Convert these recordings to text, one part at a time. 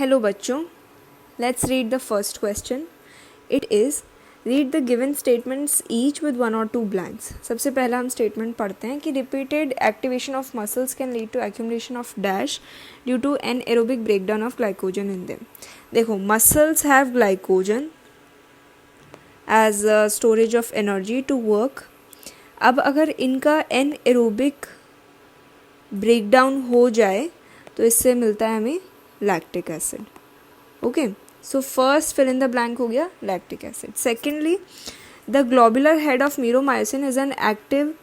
Hello बच्चों, let's read the first question. It is read the given statements each with one or two blanks. सबसे पहला हम statement पढ़ते हैं कि repeated activation of muscles can lead to accumulation of dash due to anaerobic breakdown of glycogen in them. देखो, muscles have glycogen as storage of energy to work. अब अगर इनका एन एरोबिक ब्रेकडाउन हो जाए तो इससे मिलता है हमें lactic acid. Okay, so first fill in the blank हो गया lactic acid. Secondly, the globular head of meromyosin is an active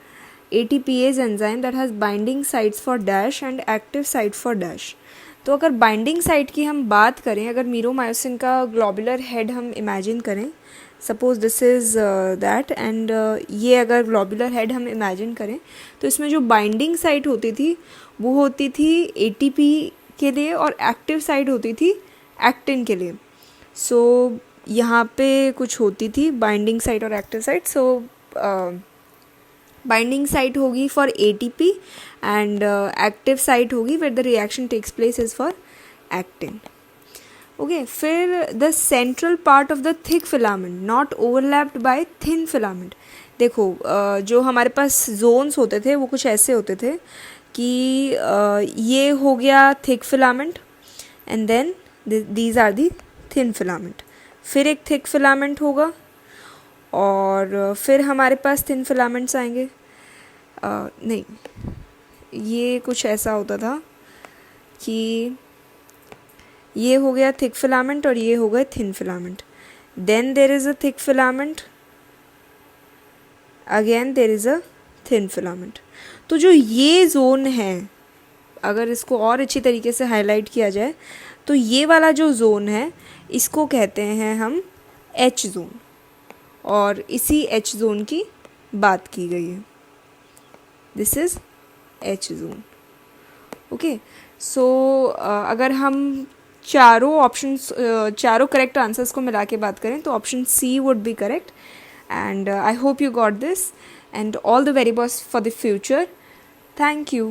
ATPase enzyme that has binding sites for dash and active site for dash. तो अगर binding site की हम बात करें, अगर meromyosin का ग्लोबुलर हेड हम इमेजिन करें, suppose this is that and ये अगर ग्लोबुलर हेड हम इमेजिन करें तो इसमें जो बाइंडिंग साइट होती थी वो होती थी ATP के लिए और एक्टिव साइट होती थी एक्टिन के लिए. सो यहाँ पे कुछ होती थी बाइंडिंग साइट और active site. So binding site होगी for ATP and active site होगी where the reaction takes place is for actin. Okay, फिर the central part of the thick filament not overlapped by thin filament. देखो, जो हमारे पास Jones होते थे वो कुछ ऐसे होते थे कि ये हो गया thick filament and then these are the thin filament. फिर एक थिक फिलामेंट होगा और फिर हमारे पास थिन फिलामेंट्स आएंगे. नहीं, ये कुछ ऐसा होता था कि ये हो गया थिक फिलामेंट और ये हो गए thin filament. Then there is a thick filament, again there is a thin filament. तो जो ये जोन है, अगर इसको और अच्छी तरीके से हाईलाइट किया जाए तो ये वाला जो जोन है इसको कहते हैं हम H जोन, और इसी H जोन की बात की गई है. This is H zone. Okay, so अगर हम चारों करेक्ट आंसर्स को मिला के बात करें तो option C would be correct. And I hope you got this, and all the very best for the future. Thank you.